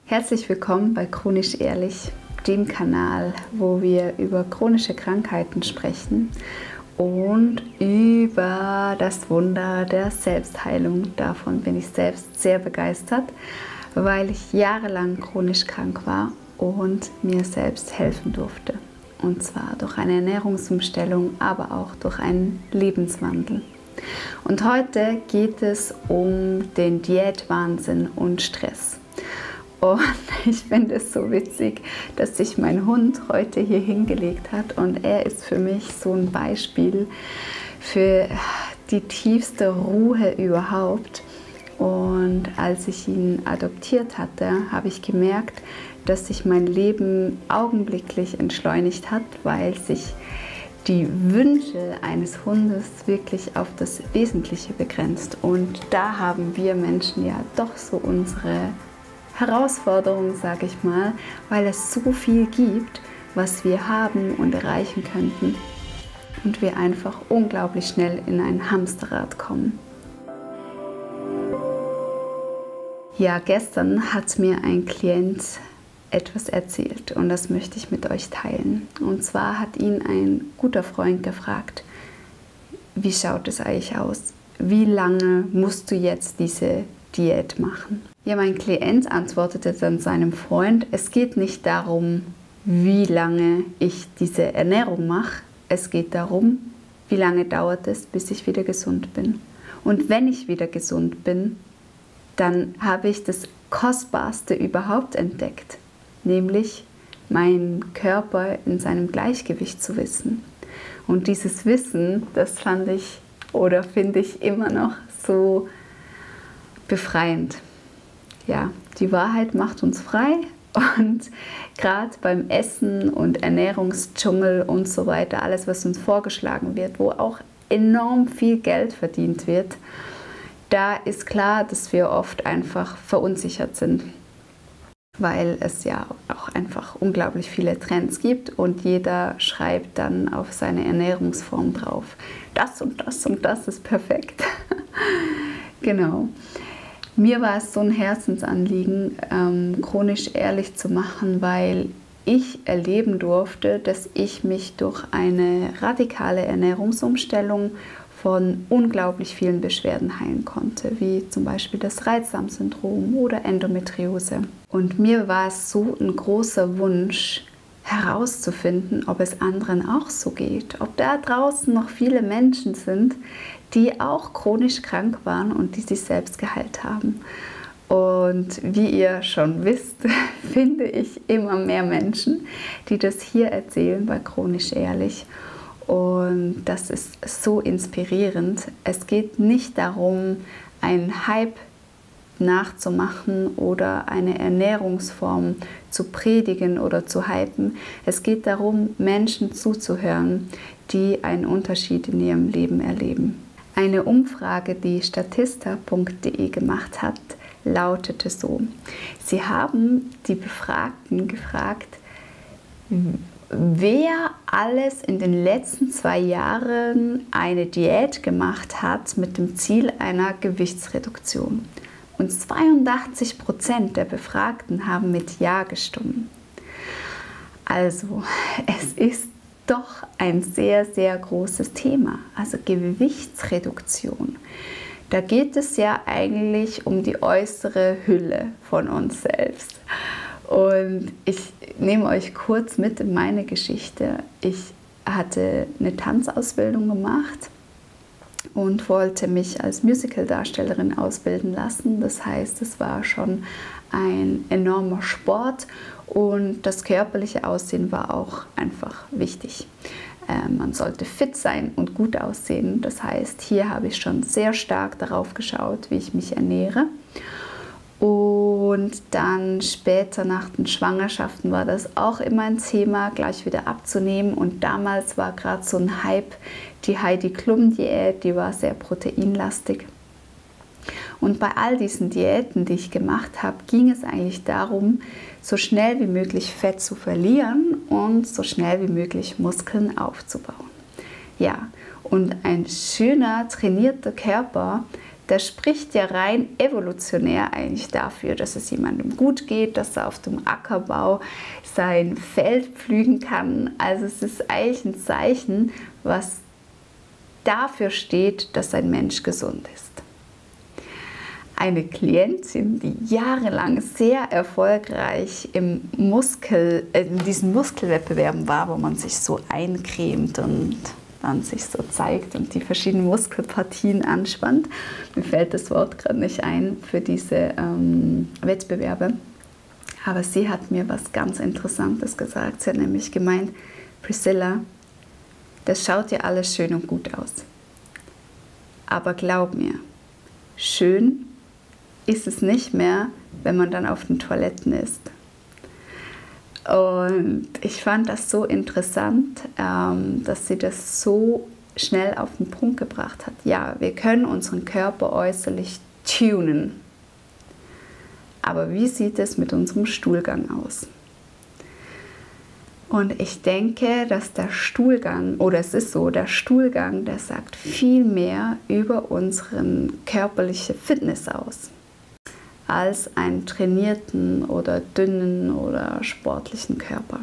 Herzlich willkommen bei Chronisch Ehrlich, dem Kanal, wo wir über chronische Krankheiten sprechen und über das Wunder der Selbstheilung. Davon bin ich selbst sehr begeistert, weil ich jahrelang chronisch krank war und mir selbst helfen durfte. Und zwar durch eine Ernährungsumstellung, aber auch durch einen Lebenswandel. Und heute geht es um den Diätwahnsinn und Stress. Und ich finde es so witzig, dass sich mein Hund heute hier hingelegt hat und er ist für mich so ein Beispiel für die tiefste Ruhe überhaupt. Und als ich ihn adoptiert hatte, habe ich gemerkt, dass sich mein Leben augenblicklich entschleunigt hat, weil sich die Wünsche eines Hundes wirklich auf das Wesentliche begrenzt. Und da haben wir Menschen ja doch so unsere Herausforderung, sage ich mal, weil es so viel gibt, was wir haben und erreichen könnten und wir einfach unglaublich schnell in ein Hamsterrad kommen. Ja, gestern hat mir ein Klient etwas erzählt und das möchte ich mit euch teilen. Und zwar hat ihn ein guter Freund gefragt, wie schaut es eigentlich aus? Wie lange musst du jetzt diese Diät machen? Ja, mein Klient antwortete dann seinem Freund, es geht nicht darum, wie lange ich diese Ernährung mache, es geht darum, wie lange dauert es, bis ich wieder gesund bin. Und wenn ich wieder gesund bin, dann habe ich das Kostbarste überhaupt entdeckt, nämlich meinen Körper in seinem Gleichgewicht zu wissen. Und dieses Wissen, das fand ich oder finde ich immer noch so befreiend. Ja, die Wahrheit macht uns frei und gerade beim Essen und Ernährungsdschungel und so weiter, alles was uns vorgeschlagen wird, wo auch enorm viel Geld verdient wird, da ist klar, dass wir oft einfach verunsichert sind, weil es ja auch einfach unglaublich viele Trends gibt und jeder schreibt dann auf seine Ernährungsform drauf, das und das und das ist perfekt. Genau. Mir war es so ein Herzensanliegen, chronisch ehrlich zu machen, weil ich erleben durfte, dass ich mich durch eine radikale Ernährungsumstellung von unglaublich vielen Beschwerden heilen konnte, wie zum Beispiel das Reizdarmsyndrom oder Endometriose. Und mir war es so ein großer Wunsch, herauszufinden, ob es anderen auch so geht, ob da draußen noch viele Menschen sind, die auch chronisch krank waren und die sich selbst geheilt haben. Und wie ihr schon wisst, finde ich immer mehr Menschen, die das hier erzählen bei Chronisch Ehrlich. Und das ist so inspirierend. Es geht nicht darum, einen Hype nachzumachen oder eine Ernährungsform zu predigen oder zu hypen. Es geht darum, Menschen zuzuhören, die einen Unterschied in ihrem Leben erleben. Eine Umfrage, die statista.de gemacht hat, lautete so: Sie haben die Befragten gefragt, wer alles in den letzten 2 Jahren eine Diät gemacht hat mit dem Ziel einer Gewichtsreduktion. Und 82% der Befragten haben mit Ja gestimmt. Also, es ist doch ein sehr, sehr großes Thema. Also Gewichtsreduktion. Da geht es ja eigentlich um die äußere Hülle von uns selbst. Und ich nehme euch kurz mit in meine Geschichte. Ich hatte eine Tanzausbildung gemacht und wollte mich als Musicaldarstellerin ausbilden lassen. Das heißt, es war schon ein enormer Sport und das körperliche Aussehen war auch einfach wichtig. Man sollte fit sein und gut aussehen. Das heißt, hier habe ich schon sehr stark darauf geschaut, wie ich mich ernähre. Und dann später nach den Schwangerschaften war das auch immer ein Thema, gleich wieder abzunehmen. Und damals war gerade so ein Hype, die Heidi Klum-Diät, die war sehr proteinlastig. Und bei all diesen Diäten, die ich gemacht habe, ging es eigentlich darum, so schnell wie möglich Fett zu verlieren und so schnell wie möglich Muskeln aufzubauen. Ja, und ein schöner, trainierter Körper, Das spricht ja rein evolutionär eigentlich dafür, dass es jemandem gut geht, dass er auf dem Ackerbau sein Feld pflügen kann. Also es ist eigentlich ein Zeichen, was dafür steht, dass ein Mensch gesund ist. Eine Klientin, die jahrelang sehr erfolgreich in diesen Muskelwettbewerben war, wo man sich so eincremt und dann sich so zeigt und die verschiedenen Muskelpartien anspannt. Mir fällt das Wort gerade nicht ein für diese Wettbewerbe. Aber sie hat mir was ganz Interessantes gesagt. Sie hat nämlich gemeint, Priscilla, das schaut ja alles schön und gut aus. Aber glaub mir, schön ist es nicht mehr, wenn man dann auf den Toiletten ist. Und ich fand das so interessant, dass sie das so schnell auf den Punkt gebracht hat. Ja, wir können unseren Körper äußerlich tunen. Aber wie sieht es mit unserem Stuhlgang aus? Und ich denke, dass der Stuhlgang, oder es ist so, der Stuhlgang, der sagt viel mehr über unsere körperliche Fitness aus, als einen trainierten oder dünnen oder sportlichen Körper.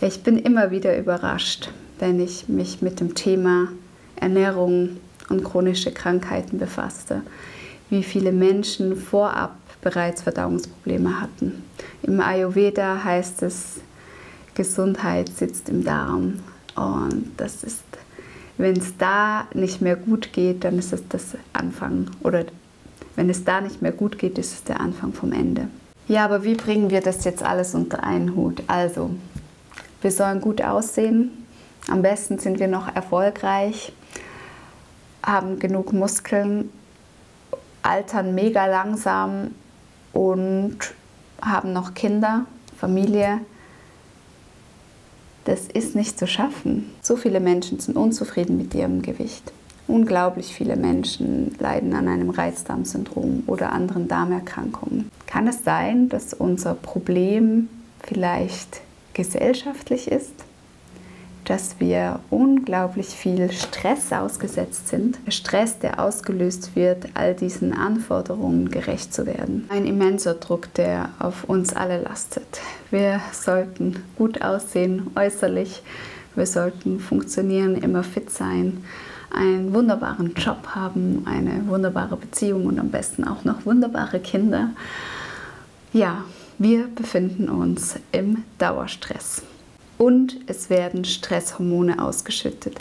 Ich bin immer wieder überrascht, wenn ich mich mit dem Thema Ernährung und chronische Krankheiten befasste, wie viele Menschen vorab bereits Verdauungsprobleme hatten. Im Ayurveda heißt es, Gesundheit sitzt im Darm. Und das ist, wenn es da nicht mehr gut geht, dann ist es das Anfang. Oder wenn es da nicht mehr gut geht, ist es der Anfang vom Ende. Ja, aber wie bringen wir das jetzt alles unter einen Hut? Also, wir sollen gut aussehen. Am besten sind wir noch erfolgreich, haben genug Muskeln, altern mega langsam und haben noch Kinder, Familie. Das ist nicht zu schaffen. So viele Menschen sind unzufrieden mit ihrem Gewicht. Unglaublich viele Menschen leiden an einem Reizdarmsyndrom oder anderen Darmerkrankungen. Kann es sein, dass unser Problem vielleicht gesellschaftlich ist? Dass wir unglaublich viel Stress ausgesetzt sind. Stress, der ausgelöst wird, all diesen Anforderungen gerecht zu werden. Ein immenser Druck, der auf uns alle lastet. Wir sollten gut aussehen, äußerlich. Wir sollten funktionieren, immer fit sein, einen wunderbaren Job haben, eine wunderbare Beziehung und am besten auch noch wunderbare Kinder. Ja, wir befinden uns im Dauerstress. Und es werden Stresshormone ausgeschüttet.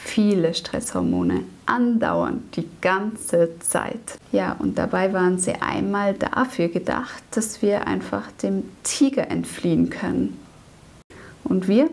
Viele Stresshormone, andauernd, die ganze Zeit. Ja, und dabei waren sie einmal dafür gedacht, dass wir einfach dem Tiger entfliehen können. Und wir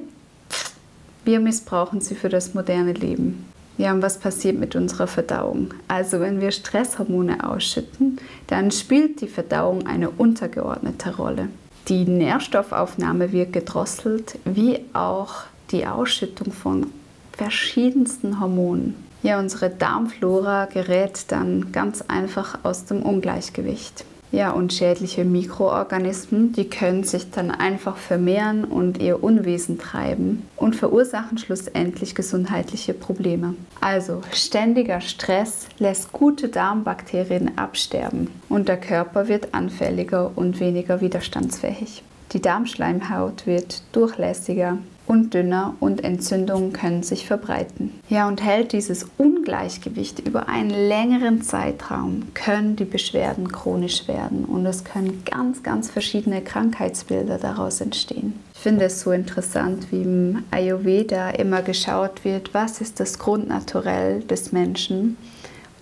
missbrauchen sie für das moderne Leben. Ja, und was passiert mit unserer Verdauung? Also wenn wir Stresshormone ausschütten, dann spielt die Verdauung eine untergeordnete Rolle. Die Nährstoffaufnahme wird gedrosselt, wie auch die Ausschüttung von verschiedensten Hormonen. Ja, unsere Darmflora gerät dann ganz einfach aus dem Ungleichgewicht. Ja, und schädliche Mikroorganismen, die können sich dann einfach vermehren und ihr Unwesen treiben und verursachen schlussendlich gesundheitliche Probleme. Also ständiger Stress lässt gute Darmbakterien absterben und der Körper wird anfälliger und weniger widerstandsfähig. Die Darmschleimhaut wird durchlässiger und dünner und Entzündungen können sich verbreiten. Ja, und hält dieses Ungleichgewicht über einen längeren Zeitraum, können die Beschwerden chronisch werden und es können ganz, ganz verschiedene Krankheitsbilder daraus entstehen. Ich finde es so interessant, wie im Ayurveda immer geschaut wird, was ist das Grundnaturell des Menschen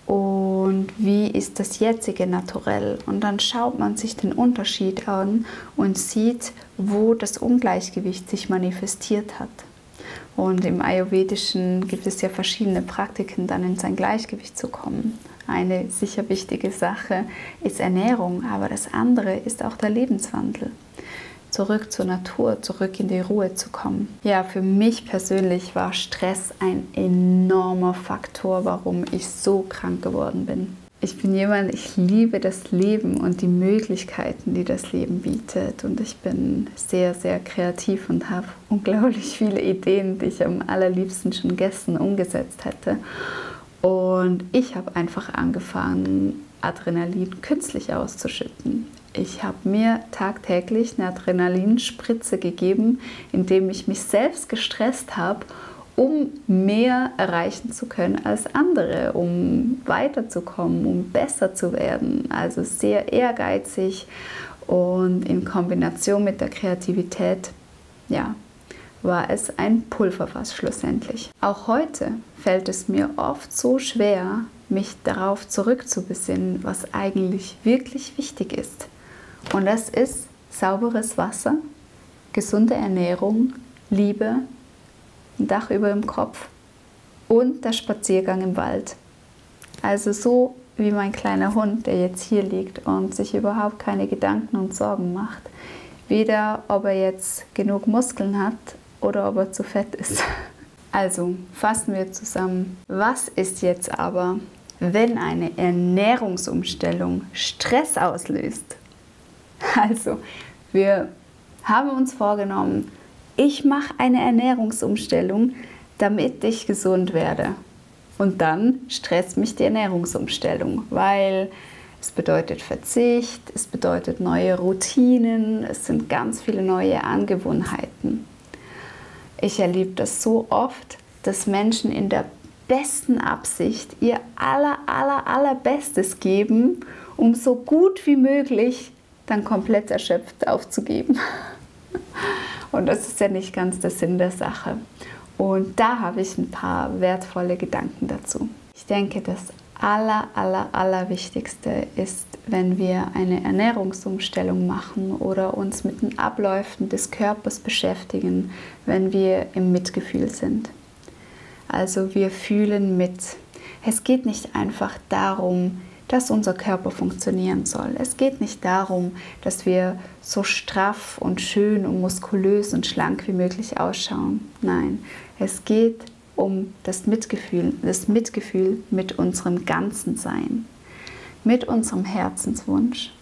und wie ist das jetzige Naturell. Und dann schaut man sich den Unterschied an und sieht, wo das Ungleichgewicht sich manifestiert hat. Und im Ayurvedischen gibt es ja verschiedene Praktiken, dann in sein Gleichgewicht zu kommen. Eine sicher wichtige Sache ist Ernährung, aber das andere ist auch der Lebenswandel. Zurück zur Natur, zurück in die Ruhe zu kommen. Ja, für mich persönlich war Stress ein enormer Faktor, warum ich so krank geworden bin. Ich bin jemand, ich liebe das Leben und die Möglichkeiten, die das Leben bietet. Und ich bin sehr, sehr kreativ und habe unglaublich viele Ideen, die ich am allerliebsten schon gestern umgesetzt hätte. Und ich habe einfach angefangen, Adrenalin künstlich auszuschütten. Ich habe mir tagtäglich eine Adrenalinspritze gegeben, indem ich mich selbst gestresst habe, um mehr erreichen zu können als andere, um weiterzukommen, um besser zu werden. Also sehr ehrgeizig und in Kombination mit der Kreativität, ja, war es ein Pulverfass schlussendlich. Auch heute fällt es mir oft so schwer, mich darauf zurückzubesinnen, was eigentlich wirklich wichtig ist. Und das ist sauberes Wasser, gesunde Ernährung, Liebe, ein Dach über dem Kopf und der Spaziergang im Wald. Also so wie mein kleiner Hund, der jetzt hier liegt und sich überhaupt keine Gedanken und Sorgen macht. Weder ob er jetzt genug Muskeln hat oder ob er zu fett ist. Also fassen wir zusammen. Was ist jetzt aber, wenn eine Ernährungsumstellung Stress auslöst? Also, wir haben uns vorgenommen, ich mache eine Ernährungsumstellung, damit ich gesund werde. Und dann stresst mich die Ernährungsumstellung, weil es bedeutet Verzicht, es bedeutet neue Routinen, es sind ganz viele neue Angewohnheiten. Ich erlebe das so oft, dass Menschen in der besten Absicht ihr allerbestes geben, um so gut wie möglich dann komplett erschöpft aufzugeben. Und das ist ja nicht ganz der Sinn der Sache. Und da habe ich ein paar wertvolle Gedanken dazu. Ich denke, das Allerwichtigste ist, wenn wir eine Ernährungsumstellung machen oder uns mit den Abläufen des Körpers beschäftigen, wenn wir im Mitgefühl sind. Also wir fühlen mit. Es geht nicht einfach darum, dass unser Körper funktionieren soll. Es geht nicht darum, dass wir so straff und schön und muskulös und schlank wie möglich ausschauen. Nein, es geht um das Mitgefühl mit unserem ganzen Sein, mit unserem Herzenswunsch,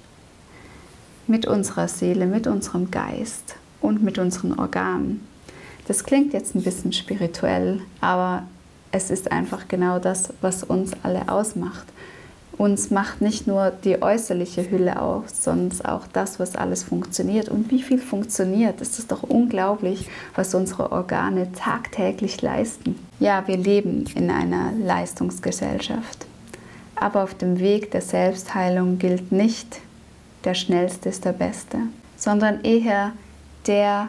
mit unserer Seele, mit unserem Geist und mit unseren Organen. Das klingt jetzt ein bisschen spirituell, aber es ist einfach genau das, was uns alle ausmacht. Uns macht nicht nur die äußerliche Hülle aus, sondern auch das, was alles funktioniert. Und wie viel funktioniert, es ist doch unglaublich, was unsere Organe tagtäglich leisten. Ja, wir leben in einer Leistungsgesellschaft. Aber auf dem Weg der Selbstheilung gilt nicht, der Schnellste ist der Beste, sondern eher der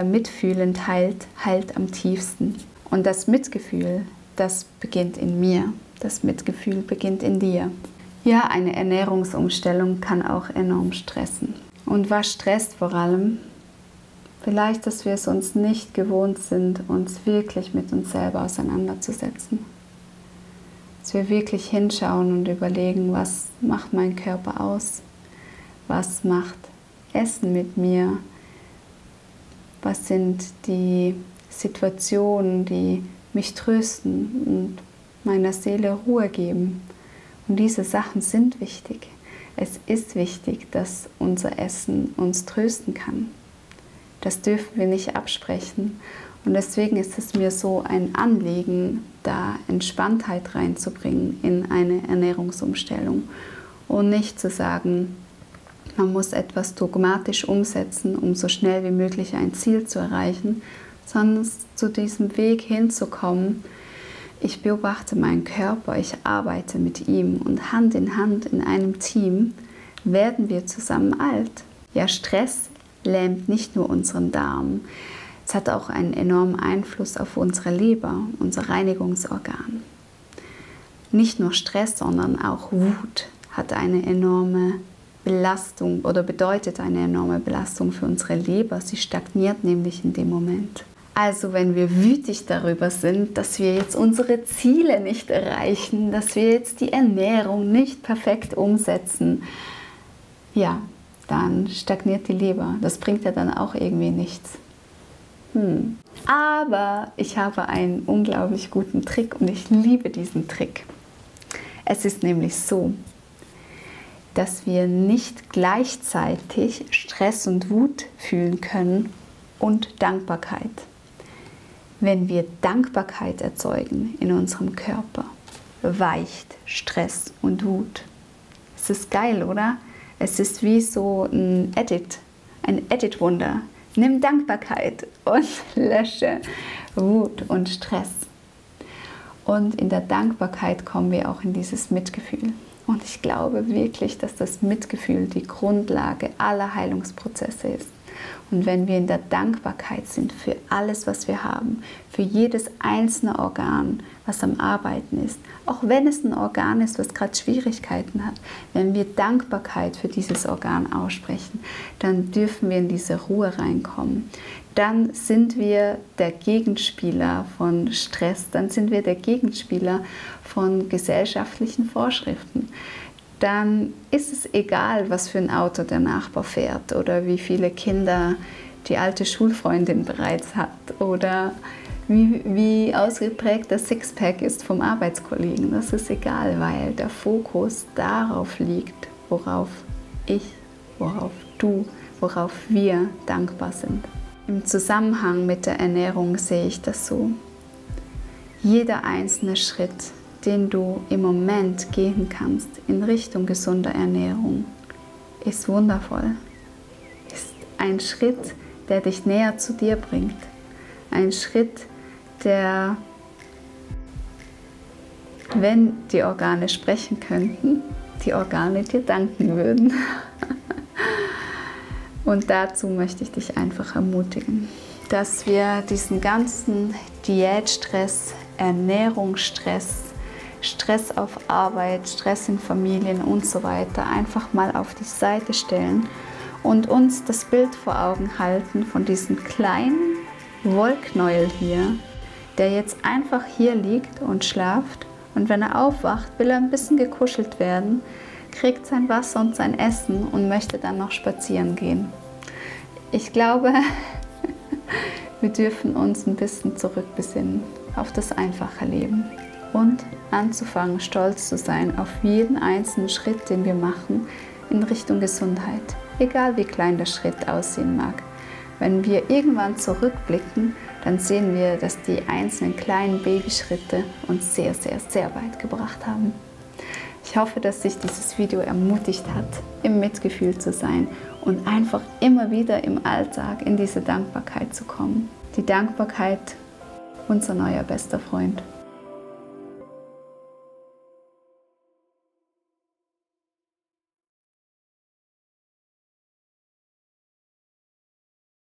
mitfühlend heilt, heilt am tiefsten. Und das Mitgefühl, das beginnt in mir. Das Mitgefühl beginnt in dir. Ja, eine Ernährungsumstellung kann auch enorm stressen. Und was stresst vor allem? Vielleicht, dass wir es uns nicht gewohnt sind, uns wirklich mit uns selber auseinanderzusetzen. Dass wir wirklich hinschauen und überlegen, was macht mein Körper aus? Was macht Essen mit mir? Was sind die Situationen, die mich trösten und meiner Seele Ruhe geben? Und diese Sachen sind wichtig. Es ist wichtig, dass unser Essen uns trösten kann. Das dürfen wir nicht absprechen. Und deswegen ist es mir so ein Anliegen, da Entspanntheit reinzubringen in eine Ernährungsumstellung und nicht zu sagen, man muss etwas dogmatisch umsetzen, um so schnell wie möglich ein Ziel zu erreichen, sondern zu diesem Weg hinzukommen. Ich beobachte meinen Körper, ich arbeite mit ihm und Hand in Hand in einem Team werden wir zusammen alt. Ja, Stress lähmt nicht nur unseren Darm, es hat auch einen enormen Einfluss auf unsere Leber, unser Reinigungsorgan. Nicht nur Stress, sondern auch Wut hat eine enorme Belastung oder bedeutet eine enorme Belastung für unsere Leber. Sie stagniert nämlich in dem Moment. Also wenn wir wütig darüber sind, dass wir jetzt unsere Ziele nicht erreichen, dass wir jetzt die Ernährung nicht perfekt umsetzen, ja, dann stagniert die Leber. Das bringt ja dann auch irgendwie nichts. Aber ich habe einen unglaublich guten Trick und ich liebe diesen Trick. Es ist nämlich so, dass wir nicht gleichzeitig Stress und Wut fühlen können und Dankbarkeit. Wenn wir Dankbarkeit erzeugen in unserem Körper, weicht Stress und Wut. Es ist geil, oder? Es ist wie so ein Edit-Wunder. Nimm Dankbarkeit und lösche Wut und Stress. Und in der Dankbarkeit kommen wir auch in dieses Mitgefühl. Und ich glaube wirklich, dass das Mitgefühl die Grundlage aller Heilungsprozesse ist. Und wenn wir in der Dankbarkeit sind für alles, was wir haben, für jedes einzelne Organ, was am Arbeiten ist, auch wenn es ein Organ ist, was gerade Schwierigkeiten hat, wenn wir Dankbarkeit für dieses Organ aussprechen, dann dürfen wir in diese Ruhe reinkommen. Dann sind wir der Gegenspieler von Stress, dann sind wir der Gegenspieler von gesellschaftlichen Vorschriften. Dann ist es egal, was für ein Auto der Nachbar fährt oder wie viele Kinder die alte Schulfreundin bereits hat oder wie ausgeprägt das Sixpack ist vom Arbeitskollegen. Das ist egal, weil der Fokus darauf liegt, worauf ich, worauf du, worauf wir dankbar sind. Im Zusammenhang mit der Ernährung sehe ich das so. Jeder einzelne Schritt, den du im Moment gehen kannst in Richtung gesunder Ernährung, ist wundervoll. Ist ein Schritt, der dich näher zu dir bringt. Ein Schritt, der, wenn die Organe sprechen könnten, die Organe dir danken würden. Und dazu möchte ich dich einfach ermutigen, dass wir diesen ganzen Diätstress, Ernährungsstress, Stress auf Arbeit, Stress in Familien und so weiter einfach mal auf die Seite stellen und uns das Bild vor Augen halten von diesem kleinen Wollknäuel hier, der jetzt einfach hier liegt und schlaft, und wenn er aufwacht, will er ein bisschen gekuschelt werden, kriegt sein Wasser und sein Essen und möchte dann noch spazieren gehen. Ich glaube, wir dürfen uns ein bisschen zurückbesinnen auf das einfache Leben und anzufangen, stolz zu sein auf jeden einzelnen Schritt, den wir machen in Richtung Gesundheit, egal wie klein der Schritt aussehen mag. Wenn wir irgendwann zurückblicken, dann sehen wir, dass die einzelnen kleinen Babyschritte uns sehr, sehr, sehr weit gebracht haben. Ich hoffe, dass dich dieses Video ermutigt hat, im Mitgefühl zu sein und einfach immer wieder im Alltag in diese Dankbarkeit zu kommen. Die Dankbarkeit, unser neuer bester Freund.